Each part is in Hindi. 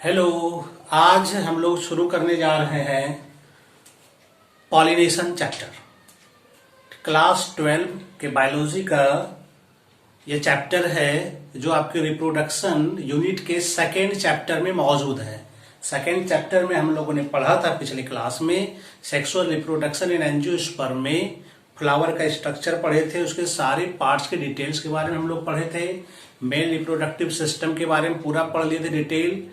हेलो। आज हम लोग शुरू करने जा रहे हैं पॉलिनेशन चैप्टर। क्लास 12 के बायोलॉजी का ये चैप्टर है जो आपके रिप्रोडक्शन यूनिट के सेकेंड चैप्टर में मौजूद है। सेकेंड चैप्टर में हम लोगों ने पढ़ा था पिछले क्लास में सेक्सुअल रिप्रोडक्शन इन एंजियोस्पर्म में फ्लावर का स्ट्रक्चर पढ़े थे, उसके सारे पार्ट्स के डिटेल्स के बारे में हम लोग पढ़े थे। मेल रिप्रोडक्टिव सिस्टम के बारे में पूरा पढ़ लिए थे डिटेल।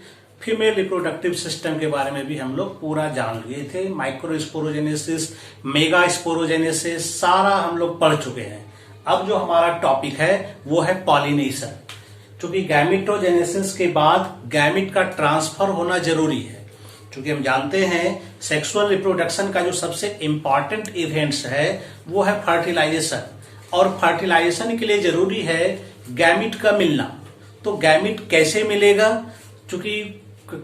फीमेल रिप्रोडक्टिव सिस्टम के बारे में भी हम लोग पूरा जान लिए थे। माइक्रोस्पोरोजेनेसिस, मेगा स्पोरोजेनेसिस सारा हम लोग पढ़ चुके हैं। अब जो हमारा टॉपिक है वो है पॉलिनेशन। क्योंकि गैमेटोजेनेसिस के बाद गैमिट का ट्रांसफर होना जरूरी है। क्योंकि हम जानते हैं सेक्सुअल रिप्रोडक्शन का जो सबसे इंपॉर्टेंट इवेंट्स है वो है फर्टिलाइजेशन, और फर्टिलाइजेशन के लिए जरूरी है गैमिट का मिलना। तो गैमिट कैसे मिलेगा? क्योंकि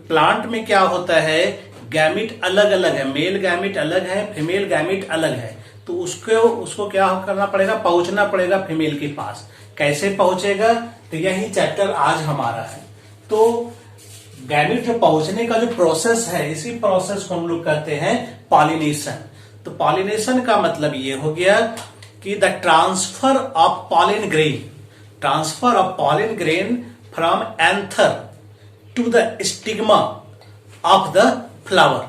प्लांट में क्या होता है, गैमिट अलग अलग है, मेल गैमिट अलग है, फीमेल गैमिट अलग है। तो उसको क्या करना पड़ेगा, पहुंचना पड़ेगा फीमेल के पास। कैसे पहुंचेगा? तो यही चैप्टर आज हमारा है। तो गैमिट जो पहुंचने का जो प्रोसेस है, इसी प्रोसेस को हम लोग कहते हैं पॉलिनेशन। तो पॉलिनेशन का मतलब ये हो गया कि the transfer of pollen grain, transfer of pollen grain from anther to the stigma of the flower.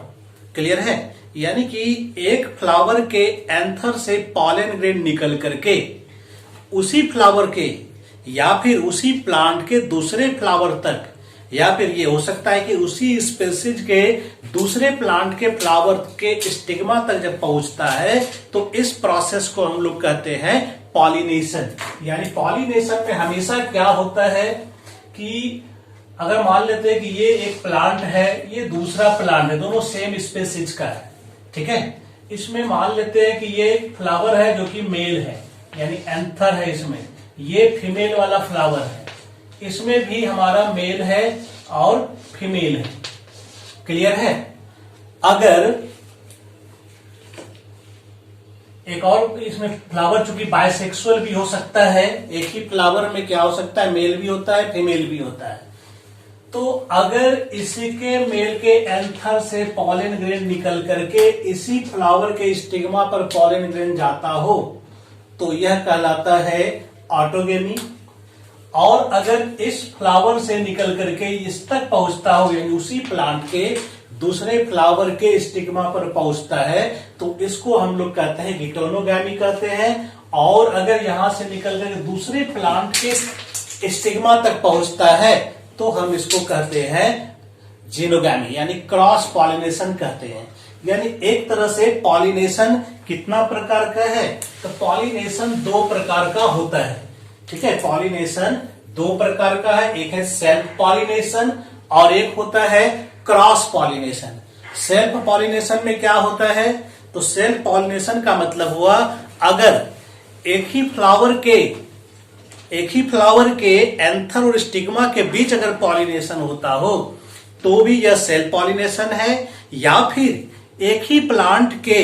Clear है? यानी कि एक फ्लावर के एंथर से पॉलन ग्रेन निकल करके उसी फ्लावर के या फिर उसी प्लांट के दूसरे फ्लावर तक, या फिर ये हो सकता है कि उसी स्पेसीज के दूसरे प्लांट के फ्लावर के स्टिग्मा तक जब पहुंचता है तो इस प्रोसेस को हम लोग कहते हैं पॉलिनेशन। यानी पॉलिनेशन में हमेशा क्या होता है कि अगर मान लेते हैं कि ये एक प्लांट है, ये दूसरा प्लांट है, दोनों सेम स्पेसीज का है, ठीक है। इसमें मान लेते हैं कि ये फ्लावर है जो कि मेल है, यानी एंथर है, इसमें ये फीमेल वाला फ्लावर है, इसमें भी हमारा मेल है और फीमेल है। क्लियर है? अगर एक और इसमें फ्लावर चूंकि बायसेक्सुअल भी हो सकता है, एक ही फ्लावर में क्या हो सकता है, मेल भी होता है फीमेल भी होता है। तो अगर इसी के मेल के एंथर से पॉलन ग्रेन निकल करके इसी फ्लावर के स्टिग्मा पर पॉलन ग्रेन जाता हो तो यह कहलाता है ऑटोगेमी। और अगर इस फ्लावर से निकल करके इस तक पहुंचता हो, यानी उसी प्लांट के दूसरे फ्लावर के स्टिग्मा पर पहुंचता है, तो इसको हम लोग कहते हैं गिटोनोगैमी कहते हैं। और अगर यहां से निकल करके दूसरे प्लांट के स्टिग्मा तक पहुंचता है तो हम इसको कहते हैं जीनोगैमी, यानी क्रॉस पॉलिनेशन कहते हैं। यानी एक तरह से पॉलिनेशन कितना प्रकार का है? तो पॉलिनेशन दो प्रकार का होता है, ठीक है। पॉलिनेशन दो प्रकार का है, एक है सेल्फ पॉलिनेशन और एक होता है क्रॉस पॉलिनेशन। सेल्फ पॉलिनेशन में क्या होता है? तो सेल्फ पॉलिनेशन का मतलब हुआ अगर एक ही फ्लावर के एंथर और स्टिग्मा के बीच अगर पॉलिनेशन होता हो तो भी यह सेल्फ पॉलिनेशन है, या फिर एक ही प्लांट के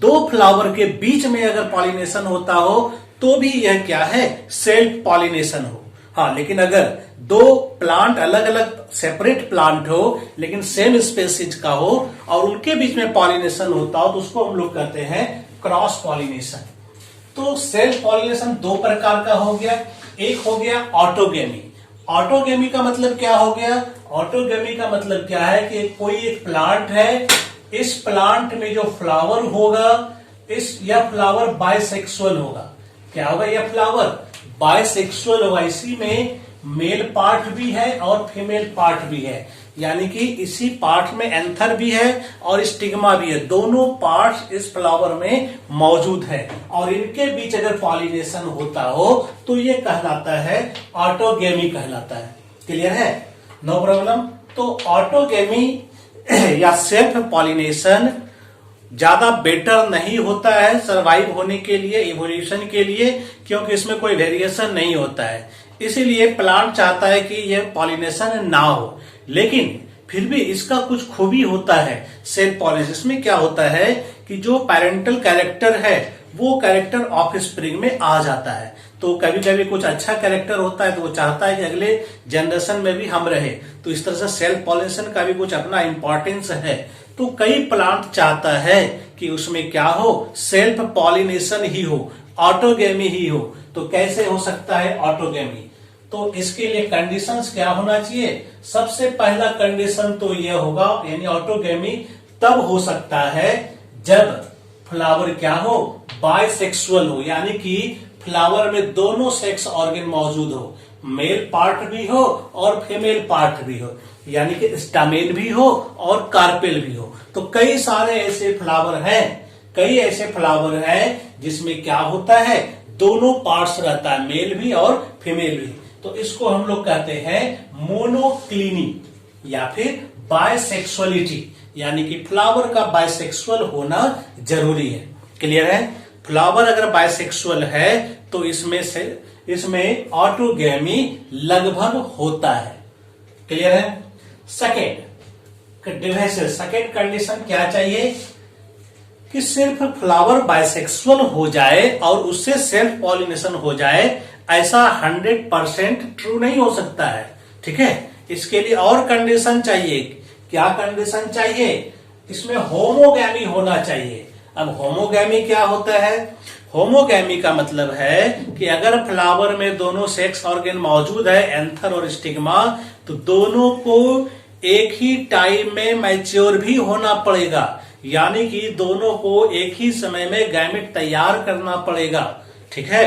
दो फ्लावर के बीच में अगर पॉलिनेशन होता हो तो भी यह क्या है, सेल्फ पॉलिनेशन हो। हाँ, लेकिन अगर दो प्लांट अलग अलग सेपरेट प्लांट हो लेकिन सेम स्पेसीज का हो और उनके बीच में पॉलिनेशन होता हो तो उसको हम लोग कहते हैं क्रॉस पॉलिनेशन। तो सेल्फ पॉलिनेशन दो प्रकार का हो गया। एक हो गया ऑटोगेमी। ऑटोगेमी का मतलब क्या हो गया? ऑटोगेमी का मतलब क्या है कि कोई एक प्लांट है, इस प्लांट में जो फ्लावर होगा यह फ्लावर बायसेक्सुअल होगा। क्या होगा? यह फ्लावर बायसेक्सुअल होगा, इसी में मेल पार्ट भी है और फीमेल पार्ट भी है। यानी कि इसी पार्ट में एंथर भी है और स्टिग्मा भी है, दोनों पार्ट्स इस फ्लावर में मौजूद है। और इनके बीच अगर पॉलिनेशन होता हो तो ये कहलाता है ऑटोगेमी कहलाता है। क्लियर है? No problem. तो ऑटोगेमी या सेल्फ पॉलिनेशन ज्यादा बेटर नहीं होता है सरवाइव होने के लिए, इवोल्यूशन के लिए, क्योंकि इसमें कोई वेरिएशन नहीं होता है। इसीलिए प्लांट चाहता है कि यह पॉलिनेशन ना हो, लेकिन फिर भी इसका कुछ खूबी होता है सेल्फ पॉलिनेशन। इसमें क्या होता है कि जो पेरेंटल कैरेक्टर है वो कैरेक्टर ऑफ स्प्रिंग में आ जाता है। तो कभी कभी कुछ अच्छा कैरेक्टर होता है तो वो चाहता है कि अगले जनरेशन में भी हम रहे। तो इस तरह से सेल्फ पॉलिनेशन का भी कुछ अपना इंपॉर्टेंस है। तो कई प्लांट चाहता है कि उसमें क्या हो, सेल्फ पॉलिनेशन ही हो, ऑटोगेमी ही हो। तो कैसे हो सकता है ऑटोगेमी? तो इसके लिए कंडीशंस क्या होना चाहिए? सबसे पहला कंडीशन तो यह होगा, यानी ऑटोगेमी तब हो सकता है जब फ्लावर क्या हो, बाइसेक्सुअल हो, यानी कि फ्लावर में दोनों सेक्स ऑर्गन मौजूद हो, मेल पार्ट भी हो और फीमेल पार्ट भी हो, यानी कि स्टामेन भी हो और कार्पेल भी हो। तो कई सारे ऐसे फ्लावर हैं, जिसमें क्या होता है, दोनों पार्ट्स रहता है, मेल भी और फीमेल भी। तो इसको हम लोग कहते हैं मोनोक्लिनी या फिर बायसेक्सुअलिटी, यानी कि फ्लावर का बायसेक्सुअल होना जरूरी है। क्लियर है? फ्लावर अगर बायसेक्सुअल है तो इसमें ऑटोगेमी लगभग होता है। क्लियर है? सेकेंड कंडीशन क्या चाहिए कि सिर्फ फ्लावर बायसेक्सुअल हो जाए और उससे सेल्फ पॉलिनेशन हो जाए, ऐसा 100% ट्रू नहीं हो सकता है। ठीक है, इसके लिए और कंडीशन चाहिए। क्या कंडीशन चाहिए? इसमें होमोगैमी होना चाहिए। अब होमोगैमी क्या होता है? होमोगैमी का मतलब है कि अगर फ्लावर में दोनों सेक्स ऑर्गन मौजूद है, एंथर और स्टिग्मा, तो दोनों को एक ही टाइम में मैच्योर भी होना पड़ेगा, यानी कि दोनों को एक ही समय में गैमेट तैयार करना पड़ेगा। ठीक है,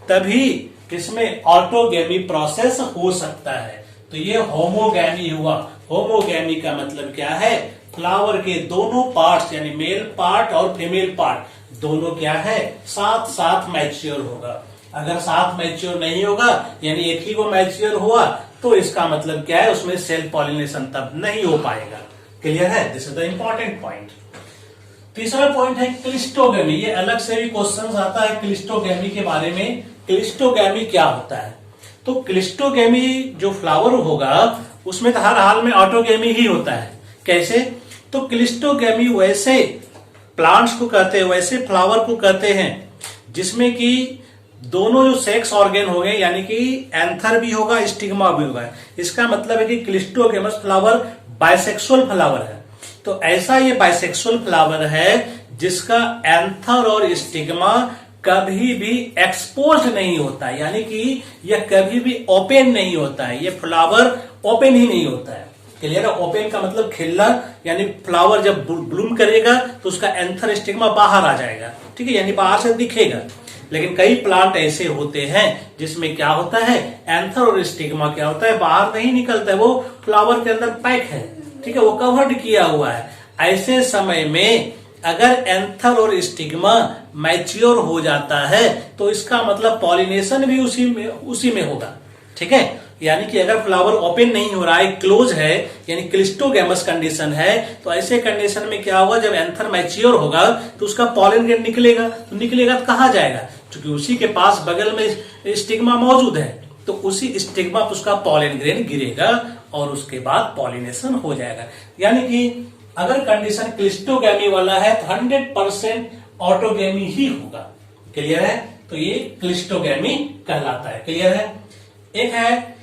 तभी इसमें ऑटोगेमी प्रोसेस हो सकता है। तो ये होमोगैमी हुआ। होमोगैमी का मतलब क्या है? फ्लावर के दोनों पार्ट्स, यानी मेल पार्ट और फीमेल पार्ट दोनों क्या है, साथ साथ मैच्योर होगा। अगर साथ मैच्योर नहीं होगा, यानी एक ही को मैच्योर हुआ, तो इसका मतलब क्या है, उसमें सेल्फ पॉलिनेशन तब नहीं हो पाएगा। क्लियर है? This is the important point. तीसरा पॉइंट है क्लिस्टोगेमी। ये अलग से भी क्वेश्चन आता है क्लिस्टोगेमी के बारे में। क्लिस्टोगेमी क्या होता है? तो क्लिस्टोगेमी जो फ्लावर होगा उसमें तो हर हाल में ऑटोगेमी ही होता है। कैसे? तो क्लिस्टोगेमी वैसे प्लांट्स को कहते हैं, वैसे फ्लावर को कहते हैं जिसमें कि दोनों जो सेक्स ऑर्गन हो गए, यानी कि एंथर भी होगा, स्टिग्मा भी होगा। इसका मतलब है कि क्लिस्टोगेमस फ्लावर बाइसेक्सुअल फ्लावर है। तो ऐसा ये बाइसेक्सुअल फ्लावर है जिसका एंथर और स्टिग्मा कभी भी एक्सपोज नहीं होता, यानी कि यह कभी भी ओपन नहीं होता है। ये फ्लावर ओपन ही नहीं होता है। क्लियर है? ओपन का मतलब खिलना, यानी फ्लावर जब ब्लूम करेगा तो उसका एंथर स्टिग्मा बाहर आ जाएगा। ठीक है, यानी बाहर से दिखेगा। लेकिन कई प्लांट ऐसे होते हैं जिसमें क्या होता है, एंथर और स्टिग्मा क्या होता है, बाहर नहीं निकलता है, वो फ्लावर के अंदर पैक है। ठीक है, वो कवर्ड किया हुआ है। ऐसे समय में अगर एंथर और स्टिग्मा मैच्योर हो जाता है तो इसका मतलब पॉलिनेशन भी उसी में होगा। ठीक है, यानी कि अगर फ्लावर ओपन नहीं हो रहा है, क्लोज है, यानी क्लिस्टोगेमस कंडीशन है, तो ऐसे कंडीशन में क्या होगा, जब एंथर मैच्योर होगा तो उसका पॉलन ग्रेन निकलेगा। तो निकलेगा तो कहाँ जाएगा? क्योंकि उसी के पास बगल में स्टिग्मा मौजूद है, तो उसी स्टिग्मा पर उसका पॉलन ग्रेन गिरेगा और उसके बाद पॉलिनेशन हो जाएगा। यानी कि अगर कंडीशन क्लिस्टोगेमी वाला है तो 100% ऑटोगेमी ही होगा। क्लियर है? तो ये क्लिस्टोगेमी कहलाता है। क्लियर है? एक है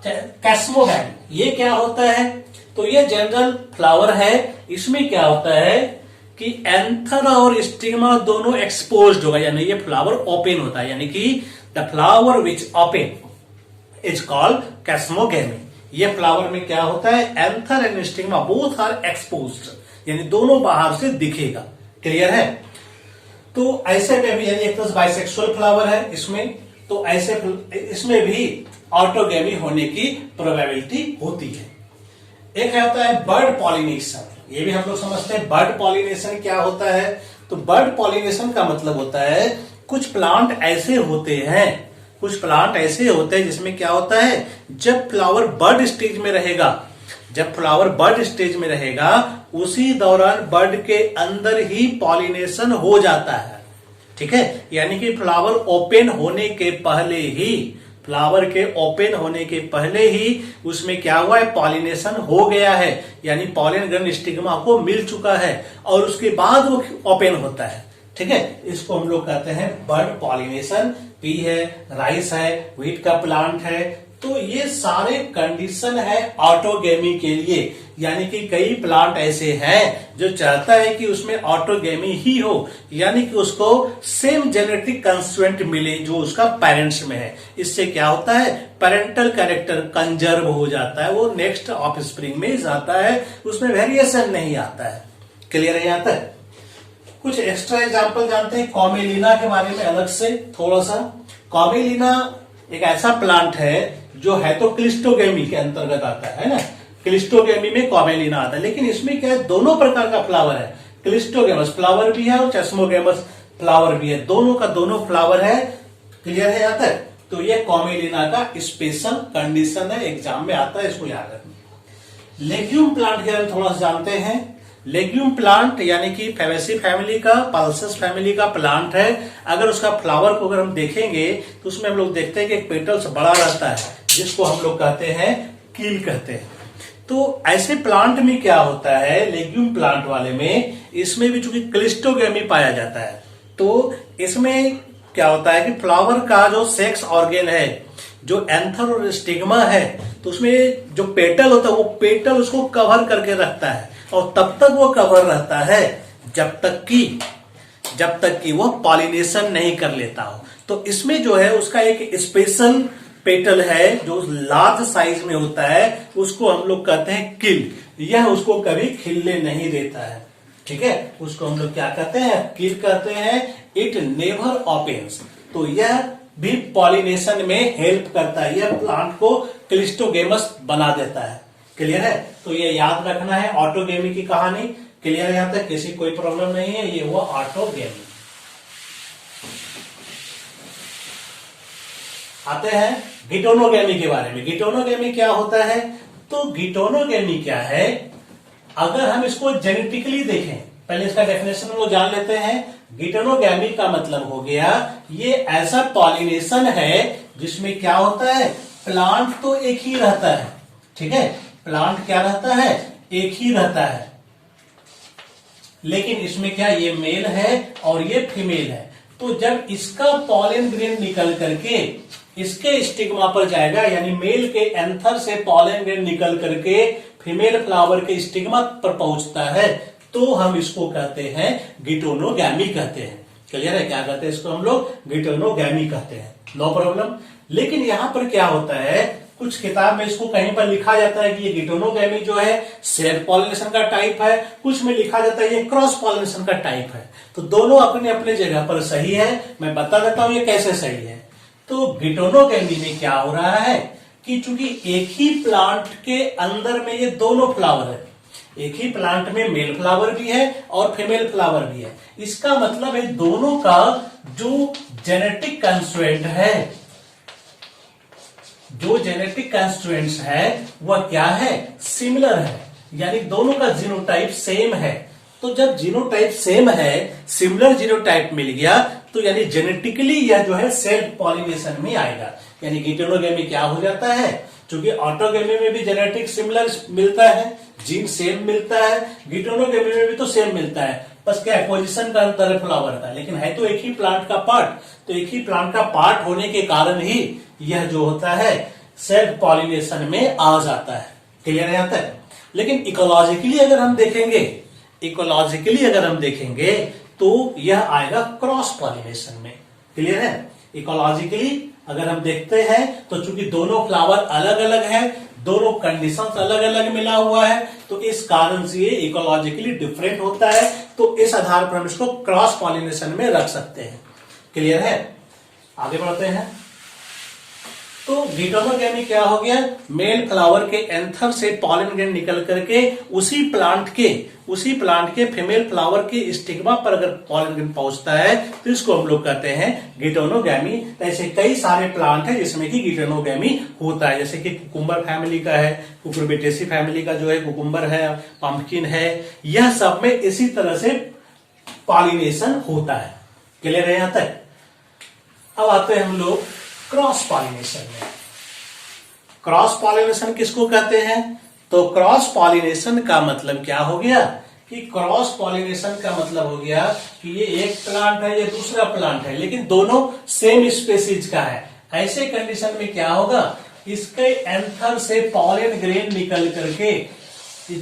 कैस्मोगेमी। ये क्या होता है? तो ये जनरल फ्लावर है। इसमें क्या होता है कि एंथर और स्टिग्मा दोनों एक्सपोज्ड होगा, यानी ये फ्लावर ओपन होता है, यानी कि the flower which open is called chasmogamy. ये फ्लावर में क्या होता है, anther and stigma both are exposed, यानी दोनों बाहर से दिखेगा। क्लियर है? तो ऐसे में भी, यानी एक तरह बाइसेक्सुअल फ्लावर है इसमें, तो ऐसे इसमें भी ऑटोगेमी होने की प्रोबेबिलिटी होती है। एक होता है बर्ड पॉलिनेशन। ये भी हम लोग समझते हैं बर्ड पॉलिनेशन क्या होता है। तो बर्ड पॉलिनेशन का मतलब होता है कुछ प्लांट ऐसे होते हैं जिसमें क्या होता है, जब फ्लावर बर्ड स्टेज में रहेगा उसी दौरान बर्ड के अंदर ही पॉलिनेशन हो जाता है। ठीक है, यानी कि फ्लावर ओपन होने के पहले ही उसमें क्या हुआ है, पॉलिनेशन हो गया है, यानी पॉलन ग्रेन स्टिग्मा को मिल चुका है और उसके बाद वो ओपन होता है। ठीक है, इसको हम लोग कहते हैं बर्ड पॉलिनेशन। पी है, राइस है, व्हीट का प्लांट है। तो ये सारे कंडीशन है ऑटोगेमी के लिए, यानी कि कई प्लांट ऐसे हैं जो चाहता है कि उसमें ऑटोगेमी ही हो, यानी कि उसको सेम जेनेटिक कंस्ट्रेंट मिले जो उसका पेरेंट्स में है। इससे क्या होता है, पेरेंटल कैरेक्टर कंजर्व हो जाता है, वो नेक्स्ट ऑफस्प्रिंग में जाता है, उसमें वेरिएशन नहीं आता है। क्लियर है यहाँ तक? कुछ एक्स्ट्रा एग्जाम्पल जानते हैं कॉमेलिना के बारे में अलग से थोड़ा सा। कॉमेलिना एक ऐसा प्लांट है जो है तो क्लिस्टोगेमी के अंतर्गत आता है ना, क्लिस्टोगेमी में कॉमेलिना आता है, लेकिन इसमें क्या है, दोनों प्रकार का फ्लावर है। क्लिस्टोगेमस फ्लावर भी है और चेस्मोगेमस फ्लावर भी है, दोनों का दोनों फ्लावर है। क्लियर है यहाँ तक? तो ये कॉमेलिना का स्पेशल कंडीशन है, एग्जाम में आता है, इसको याद रखना। लेग्यूम प्लांट के बारे में थोड़ा सा जानते हैं। लेग्यूम प्लांट यानी कि फेबेसी फैमिली का, पल्सस फैमिली का प्लांट है। अगर उसका फ्लावर को अगर हम देखेंगे तो उसमें हम लोग देखते हैं कि एक पेटल्स बड़ा रहता है, जिसको हम लोग कहते हैं कील कहते हैं। तो ऐसे प्लांट में क्या होता है, लेग्यूम प्लांट वाले में, इसमें भी चूंकि क्लिस्टोगेमी पाया जाता है, तो इसमें क्या होता है कि फ्लावर का जो सेक्स ऑर्गेन है, जो एंथर और स्टिग्मा है, तो उसमें जो पेटल होता है वो पेटल उसको कवर करके रखता है, और तब तक वो कवर रहता है जब तक कि वो पॉलिनेशन नहीं कर लेता हो। तो इसमें जो है उसका एक स्पेशल पेटल है जो लार्ज साइज में होता है, उसको हम लोग कहते हैं किल। यह उसको कभी खिलने नहीं देता है, ठीक है, उसको हम लोग क्या कहते हैं, किल कहते हैं। इट नेवर ओपन्स, तो यह भी पॉलिनेशन में हेल्प करता है, यह प्लांट को क्लिस्टोगेमस बना देता है। क्लियर है? तो ये याद रखना है ऑटोगेमी की कहानी। क्लियर है यहाँ तक? किसी कोई प्रॉब्लम नहीं है, ये हुआ ऑटोगेमी। आते हैं गिटोनोगेमी के बारे में। गिटोनोगेमी क्या होता है? तो गिटोनोगेमी क्या है, अगर हम इसको जेनेटिकली देखें, पहले इसका डेफिनेशन हम लोग जान लेते हैं। गिटोनोगेमी का मतलब हो गया, ये ऐसा पॉलिनेशन है जिसमें क्या होता है, प्लांट तो एक ही रहता है, ठीक है, प्लांट क्या रहता है, एक ही रहता है, लेकिन इसमें क्या, ये मेल है और ये फीमेल है। तो जब इसका पॉलन ग्रेन निकल करके इसके स्टिग्मा पर जाएगा, यानी मेल के एंथर से पॉलन ग्रेन निकल करके फीमेल फ्लावर के स्टिग्मा पर पहुंचता है, तो हम इसको कहते हैं गिटोनोगैमी कहते हैं। क्लियर है? क्या कहते हैं इसको हम लोग, गिटोनोगैमी कहते हैं, नो प्रॉब्लम। लेकिन यहां पर क्या होता है, कुछ किताब में इसको कहीं पर लिखा जाता है कि ये गिटोनोगैमी जो है सेल्फ पॉलिनेशन का टाइप है, कुछ में लिखा जाता है ये क्रॉस पॉलिनेशन का टाइप है। तो दोनों अपने अपने जगह पर सही है, मैं बता देता हूं ये कैसे सही है। तो गिटोनोगैमी में क्या हो रहा है कि चूंकि एक ही प्लांट के अंदर में ये दोनों फ्लावर है, एक ही प्लांट में मेल फ्लावर भी है और फीमेल फ्लावर भी है, इसका मतलब है दोनों का जो जेनेटिक कंस्ट्रेंट है, जो जेनेटिक कंस्ट्रेंट्स है वह क्या है, सिमिलर है, यानी दोनों का जीनोटाइप सेम है। तो जब जीनोटाइप सेम है, सिमिलर जीनोटाइप मिल गया, तो यानी जेनेटिकली यह जो है सेल्फ पॉलिनेशन में आएगा। यानी गिटोनोगेमी क्या हो जाता है, क्योंकि ऑटोगेमी में भी जेनेटिक सिमिलर मिलता है, जीन सेम मिलता है, गिटोनोगेमी में भी तो सेम मिलता है, बस क्या है, पोजीशन का अंतर है फ्लावर का, लेकिन है तो एक ही प्लांट का पार्ट। तो एक ही प्लांट का पार्ट होने के कारण ही यह जो होता है सेल्फ पॉलिनेशन में आ जाता है। क्लियर है यहाँ तक? लेकिन इकोलॉजिकली अगर हम देखेंगे, इकोलॉजिकली अगर हम देखेंगे तो यह आएगा क्रॉस पॉलिनेशन में। क्लियर है? इकोलॉजिकली अगर हम देखते हैं तो चूंकि दोनों फ्लावर अलग अलग है, दोनों कंडीशंस अलग अलग मिला हुआ है, तो इस कारण से ये इकोलॉजिकली डिफरेंट होता है। तो इस आधार पर हम इसको क्रॉस पॉलिनेशन में रख सकते हैं। क्लियर है? आगे बढ़ते हैं। तो गिटोनोगेमी क्या हो गया, मेल फ्लावर के एंथर से पॉलन ग्रेन निकल करके उसी प्लांट के फीमेल फ्लावर के स्टिग्मा पर अगर पॉलन ग्रेन पहुंचता है तो इसको हम लोग कहते हैं गिटोनोगेमी। ऐसे कई सारे प्लांट है जिसमें कि गिटोनोगेमी होता है, जैसे कि कुकुम्बर फैमिली का है, कुकुरबिटेसी फैमिली का जो है कुकुम्बर है, पंपकिन है, यह सब में इसी तरह से पॉलिनेशन होता है। क्लियर है यहां तक? अब आते हैं हम लोग क्रॉस पॉलिनेशन में। क्रॉस पॉलिनेशन किसको कहते हैं? तो क्रॉस पॉलिनेशन का मतलब क्या हो गया कि क्रॉस पॉलिनेशन का मतलब हो गया कि ये एक प्लांट है, ये दूसरा प्लांट है, लेकिन दोनों सेम स्पेसीज का है। ऐसे कंडीशन में क्या होगा, इसके एंथर से पॉलन ग्रेन निकल करके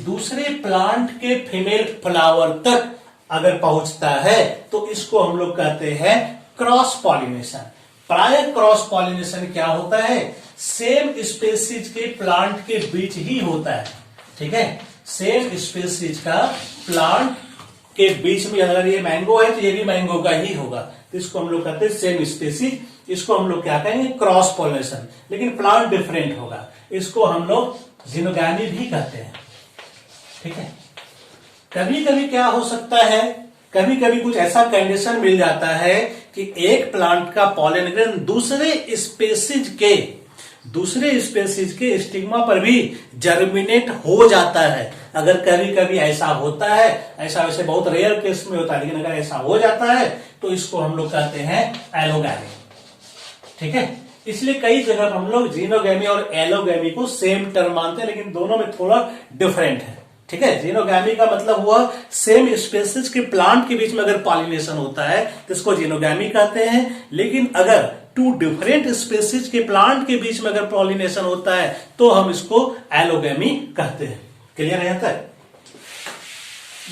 दूसरे प्लांट के फीमेल फ्लावर तक अगर पहुंचता है तो इसको हम लोग कहते हैं क्रॉस पॉलिनेशन। प्राय क्रॉस पॉलिनेशन क्या होता है, सेम स्पेसीज के प्लांट के बीच ही होता है। ठीक है, सेम स्पेसीज का प्लांट के बीच में, अगर ये मैंगो है तो ये भी मैंगो का ही होगा, तो इसको हम लोग कहते हैं सेम स्पेसीज। इसको हम लोग क्या कहेंगे, क्रॉस पॉलिनेशन, लेकिन प्लांट डिफरेंट होगा। इसको हम लोग जिनोगैमी भी कहते हैं। ठीक है, कभी कभी क्या हो सकता है, कभी कभी कुछ ऐसा कंडीशन मिल जाता है कि एक प्लांट का पॉलन ग्रेन दूसरे स्पेसीज के स्टिग्मा पर भी जर्मिनेट हो जाता है। अगर कभी कभी ऐसा होता है, ऐसा वैसे बहुत रेयर केस में होता है, लेकिन अगर ऐसा हो जाता है तो इसको हम लोग कहते हैं एलोगैमी। ठीक है, इसलिए कई जगह हम लोग जीनोगैमी और एलोगैमी को सेम टर्म मानते हैं, लेकिन दोनों में थोड़ा डिफरेंट है। ठीक है, जीनोगैमी का मतलब हुआ सेम स्पेसीज के प्लांट के बीच में अगर पॉलिनेशन होता है तो इसको जीनोगैमी कहते हैं, लेकिन अगर टू डिफरेंट स्पेसीज के प्लांट के बीच में अगर पॉलिनेशन होता है तो हम इसको एलोगैमी कहते हैं। क्लियर है यहाँ तक?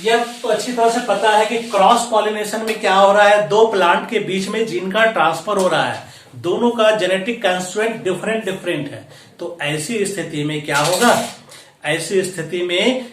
यह तो अच्छी तरह से पता है कि क्रॉस पॉलिनेशन में क्या हो रहा है, दो प्लांट के बीच में जीन का ट्रांसफर हो रहा है, दोनों का जेनेटिक कंस्ट्रेंट डिफरेंट है। तो ऐसी स्थिति में क्या होगा, ऐसी स्थिति में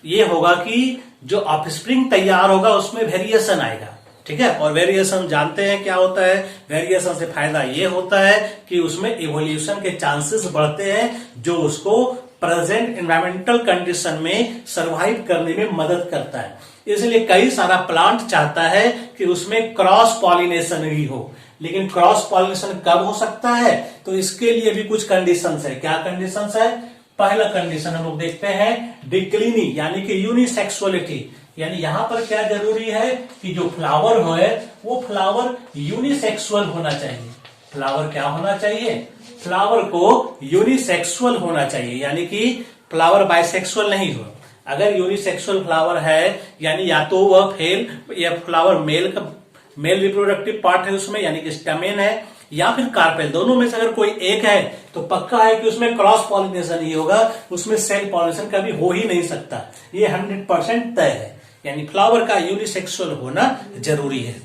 ये होगा कि जो ऑफस्प्रिंग तैयार होगा उसमें वेरिएशन आएगा। ठीक है, और वेरिएशन जानते हैं क्या होता है, वेरिएशन से फायदा ये होता है कि उसमें इवोल्यूशन के चांसेस बढ़ते हैं, जो उसको प्रेजेंट एनवायरमेंटल कंडीशन में सरवाइव करने में मदद करता है। इसलिए कई सारा प्लांट चाहता है कि उसमें क्रॉस पॉलिनेशन ही हो, लेकिन क्रॉस पॉलिनेशन कब हो सकता है, तो इसके लिए भी कुछ कंडीशंस है। क्या कंडीशंस है? पहला कंडीशन हम लोग देखते हैं डिक्लिनी, यानी कि यूनिसेक्सुअलिटी। यानी यहां पर क्या जरूरी है कि जो फ्लावर है वो फ्लावर यूनिसेक्सुअल होना चाहिए। फ्लावर क्या होना चाहिए? फ्लावर को यूनिसेक्सुअल होना चाहिए, यानी कि फ्लावर बाइसेक्सुअल नहीं हो। अगर यूनिसेक्सुअल फ्लावर है, यानी या तो वह फेल या फ्लावर मेल रिप्रोडक्टिव पार्ट है उसमें, यानी कि स्टेमेन है, या फिर कार्पेल, दोनों में से अगर कोई एक है तो पक्का है कि उसमें क्रॉस पॉलिनेशन ही होगा, उसमें सेल्फ पॉलिनेशन कभी हो ही नहीं सकता। ये 100% तय है, यानी फ्लावर का यूनिसेक्सुअल होना जरूरी है।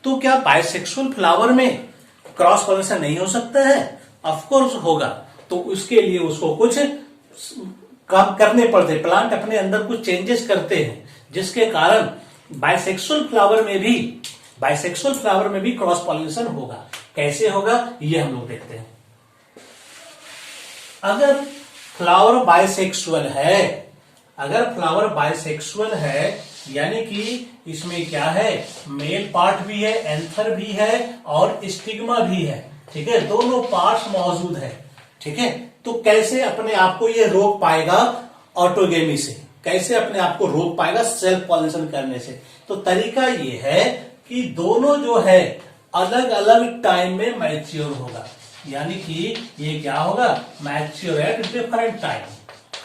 तो क्या बाइसेक्सुअल फ्लावर में क्रॉस पॉलिनेशन नहीं हो सकता है? ऑफ कोर्स होगा। तो उसके लिए उसको कुछ काम करने पड़ते, प्लांट अपने अंदर कुछ चेंजेस करते हैं, जिसके कारण बाइसेक्सुअल फ्लावर में भी क्रॉस पॉलिनेशन होगा। कैसे होगा ये हम लोग देखते हैं। अगर फ्लावर बाइसेक्सुअल है, यानी कि इसमें क्या है, मेल पार्ट भी है, एंथर भी है और स्टिग्मा भी है। ठीक है, दोनों पार्ट्स मौजूद है। ठीक है, तो कैसे अपने आप को ये रोक पाएगा ऑटोगेमी से, कैसे अपने आप को रोक पाएगा सेल्फ पॉलिनेशन करने से? तो तरीका ये है कि दोनों जो है अलग अलग टाइम में मैच्योर होगा, यानी कि ये क्या होगा, मैच्योर एट डिफरेंट टाइम,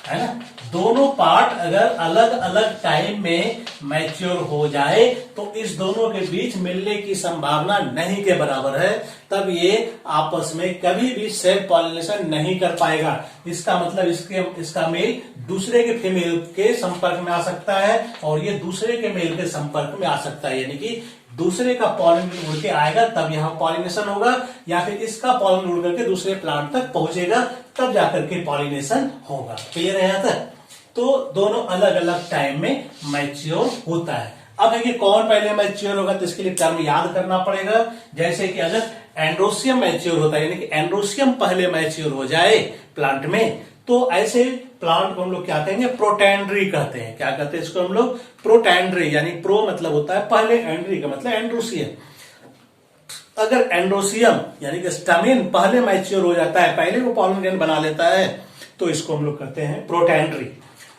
है ना। दोनों पार्ट अगर अलग अलग टाइम में मैच्योर हो जाए तो इस दोनों के बीच मिलने की संभावना नहीं के बराबर है, तब ये आपस में कभी भी सेल्फ पॉलिनेशन नहीं कर पाएगा। इसका मतलब इसका मेल दूसरे के फीमेल के संपर्क में आ सकता है और ये दूसरे के मेल के संपर्क में आ सकता है, यानी कि दूसरे का पॉलन उड़ के आएगा तब यहां पॉलिनेशन होगा, या फिर इसका पॉलन उड़ करके दूसरे प्लांट तक पहुंचेगा तब जाकर के पॉलिनेशन होगा। क्लियर है यहां तक? तो दोनों अलग अलग टाइम में मैच्योर होता है। अब है कि कौन पहले मैच्योर होगा, तो इसके लिए टर्म याद करना पड़ेगा। जैसे कि अगर एंड्रोसियम मैच्योर होता है, यानी कि एंड्रोसियम पहले मैच्योर हो जाए प्लांट में, तो ऐसे प्लांट को हम लोग क्या कहेंगे, प्रोटैंड्री कहते हैं। क्या कहते हैं इसको हम लोग? प्रोटैंड्री, यानी प्रो मतलब होता है पहले, एंड्री का मतलब एंड्रोसियम। अगर एंड्रोसियम यानी कि स्टैमेन पहले मैच्योर हो जाता है, पहले वो पॉलन ग्रेन बना लेता है, तो इसको हम लोग कहते हैं प्रोटैंड्री।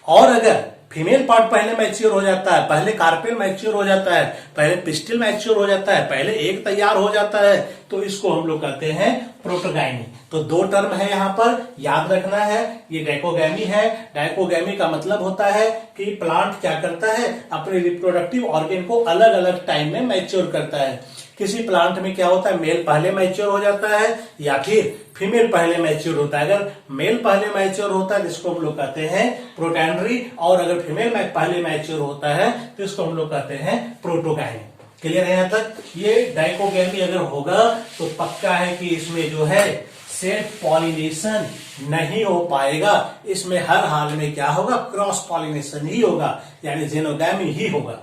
और अगर फीमेल पार्ट पहले मैच्योर हो जाता है, पहले कार्पेल मैच्योर हो जाता है, पहले पिस्टिल मैच्योर हो जाता है, पहले एक तैयार हो जाता है, तो इसको हम लोग कहते हैं प्रोटोगाइनी। तो दो टर्म है यहाँ पर, याद रखना है। ये डाइकोगैमी है। डाइकोगैमी का मतलब होता है कि प्लांट क्या करता है, अपने रिप्रोडक्टिव ऑर्गेन को अलग अलग टाइम में मैच्योर करता है। किसी प्लांट में क्या होता है, मेल पहले मैच्योर हो जाता है या फिर फीमेल पहले मैच्योर होता है। अगर मेल पहले मैच्योर होता है जिसको हम लोग कहते हैं प्रोटैंडरी, और अगर फीमेल पहले मैच्योर होता है तो इसको हम लोग कहते हैं प्रोटोगाइनी। क्लियर है यहाँ तक? ये डाइकोगैमी अगर होगा तो पक्का है कि इसमें जो है सेल्फ पॉलिनेशन नहीं हो पाएगा। इसमें हर हाल में क्या होगा, क्रॉस पॉलिनेशन ही होगा, यानी जेनोगैमी ही होगा।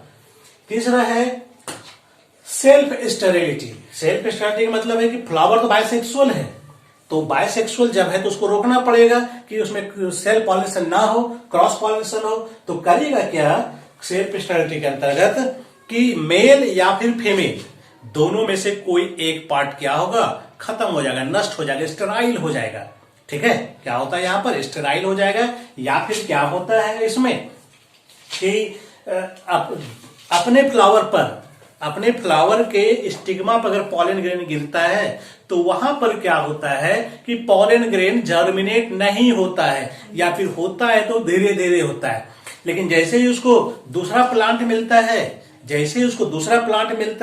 तीसरा है सेल्फ स्टेरिलिटी। सेल्फ स्टेरिलिटी का मतलब है कि फ्लावर तो बायसेक्सुअल है, तो बायसेक्सुअल जब है तो उसको रोकना पड़ेगा कि उसमें सेल्फ पॉलिनेशन ना हो, क्रॉस पॉलिनेशन हो। तो करेगा क्या सेल्फ स्टेरिलिटी के अंतर्गत कि मेल या फिर फीमेल दोनों में से कोई एक पार्ट क्या होगा, खत्म हो जाएगा, नष्ट हो जाएगा, स्टेराइल हो जाएगा। ठीक है, क्या होता है यहाँ पर, स्टेराइल हो जाएगा। या फिर क्या होता है इसमें कि अपने फ्लावर के स्टिग्मा पर अगर पॉलन ग्रेन गिरता है तो वहां पर क्या होता है कि पॉलन ग्रेन जर्मिनेट नहीं होता है, या फिर होता है तो धीरे धीरे होता है। लेकिन जैसे ही उसको दूसरा प्लांट मिलता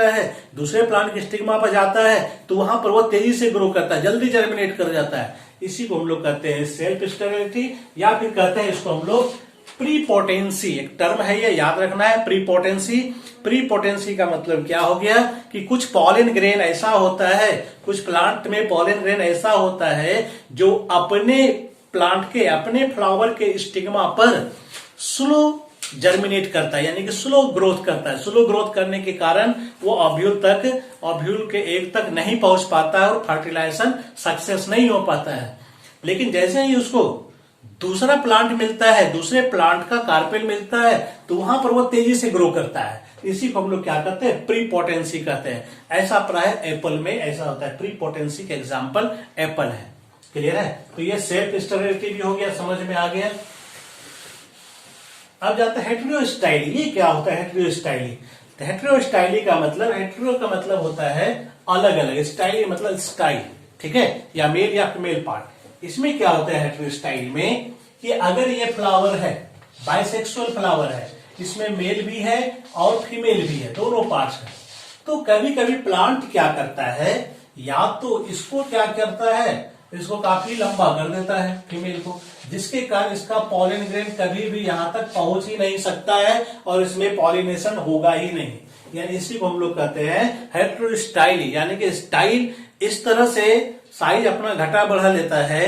है, दूसरे प्लांट के स्टिग्मा पर जाता है, तो वहां पर वो तेजी से ग्रो करता है, जल्दी जर्मिनेट कर जाता है। इसी को हम लोग कहते हैं सेल्फ स्टेरिलिटी, या फिर कहते हैं इसको हम लोग प्रीपोटेंसी। एक टर्म है ये, याद रखना है, प्रीपोटेंसी। प्रीपोटेंसी का मतलब क्या हो गया कि कुछ पॉलन ग्रेन ऐसा होता है, कुछ प्लांट में पॉलन ग्रेन ऐसा होता है जो अपने प्लांट के, अपने फ्लावर के स्टिग्मा पर स्लो जर्मिनेट करता है, यानी कि स्लो ग्रोथ करता है। स्लो ग्रोथ करने के कारण वो ओव्यूल के एग तक नहीं पहुंच पाता है और फर्टिलाइजेशन सक्सेस नहीं हो पाता है। लेकिन जैसे ही उसको दूसरा प्लांट मिलता है, दूसरे प्लांट का कार्पेल मिलता है, तो वहां पर वो तेजी से ग्रो करता है। इसी को हम लोग क्या कहते हैं, प्रीपोटेंसी कहते हैं। ऐसा प्राय एप्पल में ऐसा होता है। प्रीपोटेंसी का एग्जाम्पल एप्पल है। क्लियर है? तो ये सेल्फ स्टेरिलिटी भी हो गया, समझ में आ गया। अब जाते हैं हेटेरोस्टाइली। ये क्या होता है हेटेरोस्टाइली? तो हेटेरोस्टाइली का मतलब होता है अलग अलग, स्टाइली मतलब स्टाइल, ठीक है, या मेल या फीमेल पार्ट। इसमें क्या होता है हेटेरोस्टाइल में कि अगर ये फ्लावर है, बाइसेक्सुअल फ्लावर है, इसमें मेल भी है और फीमेल भी है, दोनों पार्ट्स है, तो कभी कभी प्लांट क्या करता है, या तो इसको क्या करता है, इसको काफी लंबा कर देता है फीमेल को, जिसके कारण इसका पॉलन ग्रेन कभी भी यहां तक पहुंच ही नहीं सकता है और इसमें पॉलिनेशन होगा ही नहीं। यानी इसी को हम लोग कहते हैं हेटेरोस्टाइली, यानी कि स्टाइल इस तरह से साइज अपना घटा बढ़ा लेता है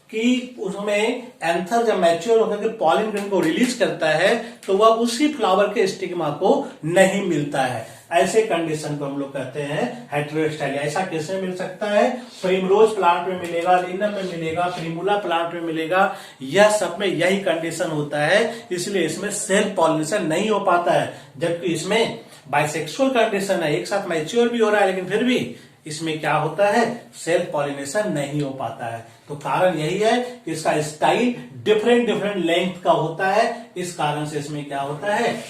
कि उसमें एंथर जब मैच्योर होकर के पॉलन ग्रेन को रिलीज करता है तो वह उसी फ्लावर के स्टिग्मा को नहीं मिलता है। ऐसे कंडीशन को हम लोग कहते हैं हेटेरोस्टाइली। ऐसा कैसे मिल सकता है? प्रिमरोज प्लांट में मिलेगा, लिनम में मिलेगा, प्रिमुला प्लांट में मिलेगा, यह सब में यही कंडीशन होता है, इसलिए इसमें सेल्फ पॉलिनेशन नहीं हो पाता है। जबकि इसमें बाइसेक्सुअल कंडीशन है, एक साथ मैच्योर भी हो रहा है, लेकिन फिर भी इसमें क्या होता है, सेल्फ पॉलिनेशन नहीं हो पाता है। तो कारण यही है कि इसका स्टाइल डिफरेंट लेंथ का होता है, इस कारण से इसमें क्या होता है,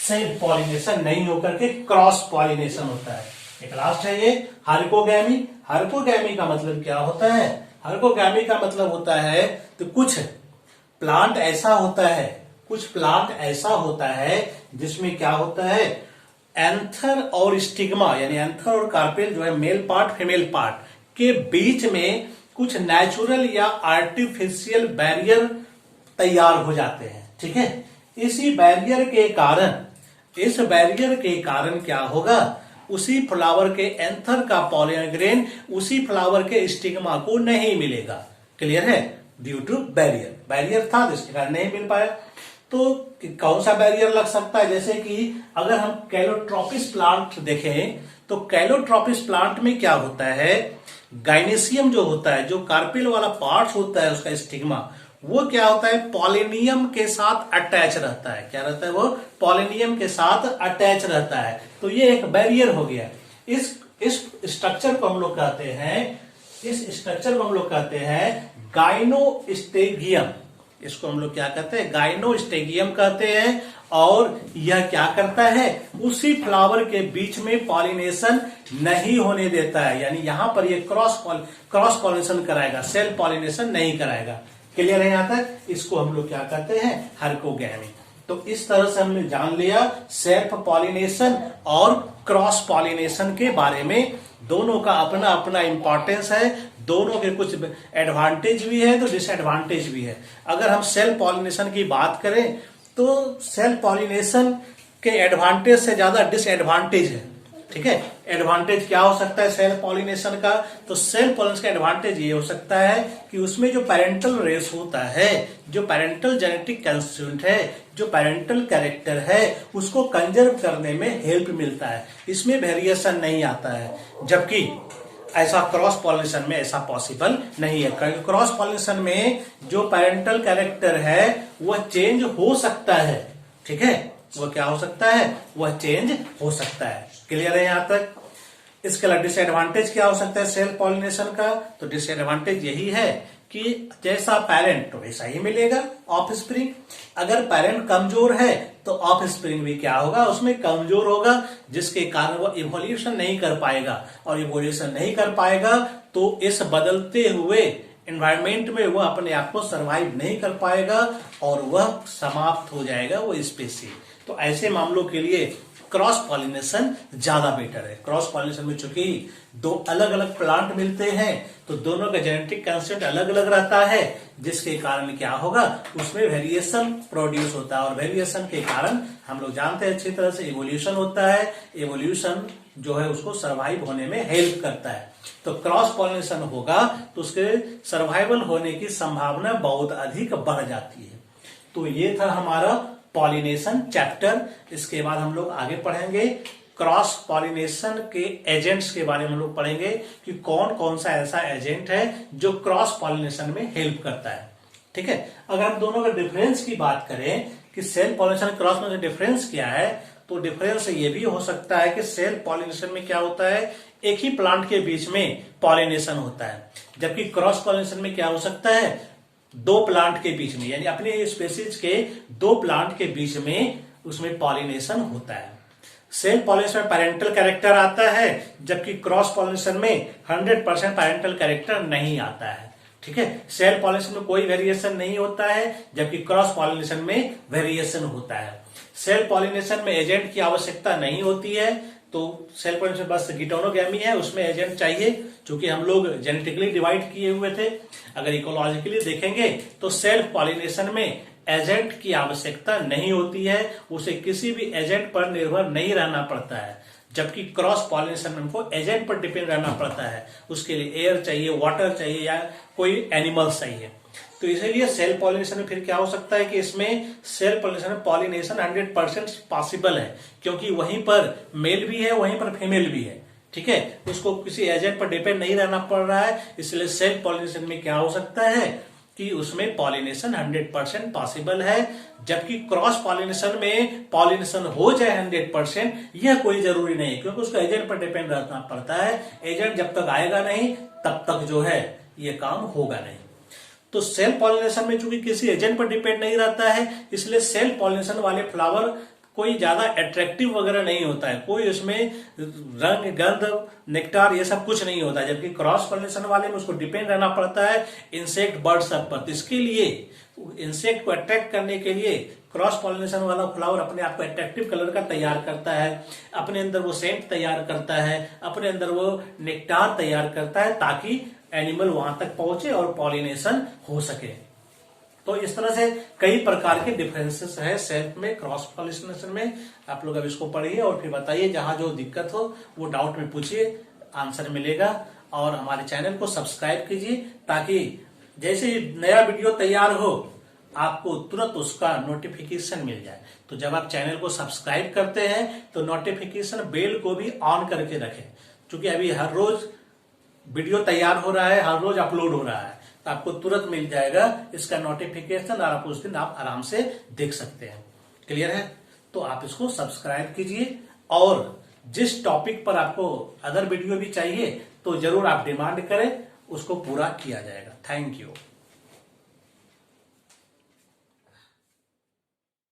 सेल्फ पॉलिनेशन नहीं होकर के क्रॉस पॉलिनेशन होता है। एक लास्ट है ये हार्कोगैमी। हार्कोगैमी का मतलब क्या होता है? हार्कोगैमी का मतलब होता है तो कुछ प्लांट ऐसा होता है जिसमें क्या होता है, एंथर और स्टिग्मा, यानी एंथर और कार्पेल जो है मेल पार्ट फीमेल पार्ट के बीच में कुछ नेचुरल या आर्टिफिशियल बैरियर तैयार हो जाते हैं। ठीक है, इस बैरियर के कारण क्या होगा, उसी फ्लावर के एंथर का पॉलन ग्रेन उसी फ्लावर के स्टिग्मा को नहीं मिलेगा। क्लियर है? ड्यू टू बैरियर था जिसके कारण नहीं मिल पाया। तो कौन सा बैरियर लग सकता है? जैसे कि अगर हम कैलोट्रोपिस प्लांट देखें तो कैलोट्रोपिस प्लांट में क्या होता है, गाइनेसियम जो होता है, जो कार्पेल वाला पार्ट होता है उसका स्टिग्मा, वो क्या होता है, पॉलिनियम के साथ अटैच रहता है। क्या रहता है? वो पॉलिनियम के साथ अटैच रहता है। तो ये एक बैरियर हो गया। इस स्ट्रक्चर को हम लोग कहते हैं गाइनोस्टेगियम। इसको हम लोग क्या कहते हैं, गाइनोस्टेगियम कहते हैं। और यह क्या करता है, उसी फ्लावर के बीच में पॉलिनेशन नहीं होने देता है, यानी यहां पर ये क्रॉस पॉलिनेशन कराएगा, सेल्फ पॉलिनेशन नहीं कराएगा। क्लियर है यहां तक? इसको हम लोग क्या कहते हैं, हर्कोगैमी। तो इस तरह से हमने जान लिया सेल्फ पॉलिनेशन और क्रॉस पॉलिनेशन के बारे में। दोनों का अपना अपना इंपॉर्टेंस है, दोनों के कुछ एडवांटेज भी है तो डिसएडवांटेज भी है। अगर हम सेल्फ पॉलिनेशन की बात करें तो सेल्फ पॉलिनेशन के एडवांटेज से ज्यादा डिसएडवांटेज है। ठीक है, एडवांटेज क्या हो सकता है सेल्फ पॉलिनेशन का, तो सेल्फ पॉलिनेशन का एडवांटेज ये हो सकता है कि उसमें जो पेरेंटल रेस होता है, जो पेरेंटल जेनेटिक कंस्टिट्यूएंट है, जो पेरेंटल कैरेक्टर है, उसको कंजर्व करने में हेल्प मिलता है, इसमें वेरिएशन नहीं आता है। जबकि ऐसा क्रॉस पॉलिनेशन में ऐसा पॉसिबल नहीं है। क्रॉस पॉलिनेशन में जो पेरेंटल कैरेक्टर है वह चेंज हो सकता है। ठीक है, वह क्या हो सकता है, वह चेंज हो सकता है। क्लियर है यहां तक? इसके अलावा डिसएडवांटेज क्या हो सकता है सेल्फ पॉलिनेशन का, तो डिसएडवांटेज यही है कि जैसा पेरेंट वैसा ही मिलेगा ऑफ स्प्रिंग। अगर पेरेंट कमजोर है तो ऑफ स्प्रिंग भी क्या होगा, उसमें कमजोर होगा, जिसके कारण वो इवोल्यूशन नहीं कर पाएगा। और इवोल्यूशन नहीं कर पाएगा तो इस बदलते हुए एनवायरमेंट में वह अपने आप को सरवाइव नहीं कर पाएगा और वह समाप्त हो जाएगा, वो स्पीशीज। तो ऐसे मामलों के लिए क्रॉस पॉलिनेशन ज्यादा बेटर है। क्रॉस पॉलिनेशन में चूंकि दो अलग अलग प्लांट मिलते हैं तो दोनों का जेनेटिक कंसेप्ट अलग अलग रहता है, जिसके कारण क्या होगा, उसमें वेरिएशन प्रोड्यूस होता है। और वेरिएशन के कारण हम लोग जानते हैं अच्छी तरह से इवोल्यूशन होता है। इवोल्यूशन जो है उसको सर्वाइव होने में हेल्प करता है। तो क्रॉस पॉलिनेशन होगा तो उसके सर्वाइवल होने की संभावना बहुत अधिक बढ़ जाती है। तो ये था हमारा पॉलिनेशन चैप्टर। इसके बाद हम लोग आगे पढ़ेंगे क्रॉस पॉलिनेशन के एजेंट्स के बारे में हम लोग पढ़ेंगे कि कौन कौन सा ऐसा एजेंट है जो क्रॉस पॉलिनेशन में हेल्प करता है। ठीक है, अगर हम दोनों का डिफरेंस की बात करें कि सेल्फ पॉलिनेशन क्रॉस में डिफरेंस क्या है, तो डिफरेंस ये भी हो सकता है कि सेल्फ पॉलिनेशन में क्या होता है, एक ही प्लांट के बीच में पॉलिनेशन होता है, जबकि क्रॉस पॉलिनेशन में क्या हो सकता है, दो प्लांट के बीच में, यानी अपने स्पेसीज के दो प्लांट के बीच में उसमें पॉलिनेशन होता है। सेल्फ पॉलिनेशन में पेरेंटल कैरेक्टर आता है, जबकि क्रॉस पॉलिनेशन में 100% पेरेंटल कैरेक्टर नहीं आता है। ठीक है, सेल्फ पॉलिनेशन में कोई वेरिएशन नहीं होता है, जबकि क्रॉस पॉलिनेशन में वेरिएशन होता है। सेल्फ पॉलिनेशन में एजेंट की आवश्यकता नहीं होती है, तो सेल्फ पॉलिनेशन बस गिटोनोगैमी है, उसमें एजेंट चाहिए, क्योंकि हम लोग जेनेटिकली डिवाइड किए हुए थे। अगर इकोलॉजिकली देखेंगे तो सेल्फ पॉलिनेशन में एजेंट की आवश्यकता नहीं होती है, उसे किसी भी एजेंट पर निर्भर नहीं रहना पड़ता है। जबकि क्रॉस पॉलिनेशन में हमको एजेंट पर डिपेंड रहना पड़ता है, उसके लिए एयर चाहिए, वाटर चाहिए या कोई एनिमल्स चाहिए। तो इसीलिए सेल्फ पॉलिनेशन में फिर क्या हो सकता है कि इसमें सेल्फ पॉलिनेशन में पॉलिनेशन 100% पॉसिबल है, क्योंकि वहीं पर मेल भी है, वहीं पर फीमेल भी है। ठीक है, उसको किसी एजेंट पर डिपेंड नहीं रहना पड़ रहा है, इसलिए सेल्फ पॉलिनेशन में क्या हो सकता है कि उसमें पॉलिनेशन 100% पॉसिबल है। जबकि क्रॉस पॉलिनेशन में पॉलिनेशन हो जाए 100%, यह कोई जरूरी नहीं है, क्योंकि उसको एजेंट पर डिपेंड रहना पड़ता है। एजेंट जब तक आएगा नहीं तब तक जो है ये काम होगा नहीं। तो सेल्फ पॉलिनेशन में चूंकि किसी एजेंट पर डिपेंड नहीं रहता है, इसलिए सेल्फ पॉलिनेशन वाले फ्लावर कोई ज्यादा अट्रैक्टिव वगैरह नहीं होता है, कोई उसमें रंग, गंध, नेक्टार ये सब कुछ नहीं होता है। जबकि क्रॉस पॉलिनेशन वाले में उसको डिपेंड रहना पड़ता है इंसेक्ट, बर्ड सब पर। इसके लिए इंसेक्ट को अट्रैक्ट करने के लिए क्रॉस पॉलिनेशन वाला फ्लावर अपने आप को अट्रैक्टिव कलर का तैयार करता है, अपने अंदर वो सेंट तैयार करता है, अपने अंदर वो नेक्टार तैयार करता है, ताकि एनिमल वहां तक पहुंचे और पॉलिनेशन हो सके। तो इस तरह से कई प्रकार के डिफरेंसेस है सेल्फ में, क्रॉस पॉलिनेशन में। आप लोग अब इसको पढ़िए और फिर बताइए, जहां जो दिक्कत हो वो डाउट में पूछिए, आंसर मिलेगा। और हमारे चैनल को सब्सक्राइब कीजिए, ताकि जैसे ही नया वीडियो तैयार हो आपको तुरंत उसका नोटिफिकेशन मिल जाए। तो जब आप चैनल को सब्सक्राइब करते हैं तो नोटिफिकेशन बेल को भी ऑन करके रखें, क्योंकि अभी हर रोज वीडियो तैयार हो रहा है, हर रोज अपलोड हो रहा है, तो आपको तुरंत मिल जाएगा इसका नोटिफिकेशन और आप उस दिन आप आराम से देख सकते हैं। क्लियर है? तो आप इसको सब्सक्राइब कीजिए, और जिस टॉपिक पर आपको अदर वीडियो भी चाहिए तो जरूर आप डिमांड करें, उसको पूरा किया जाएगा। Thank you.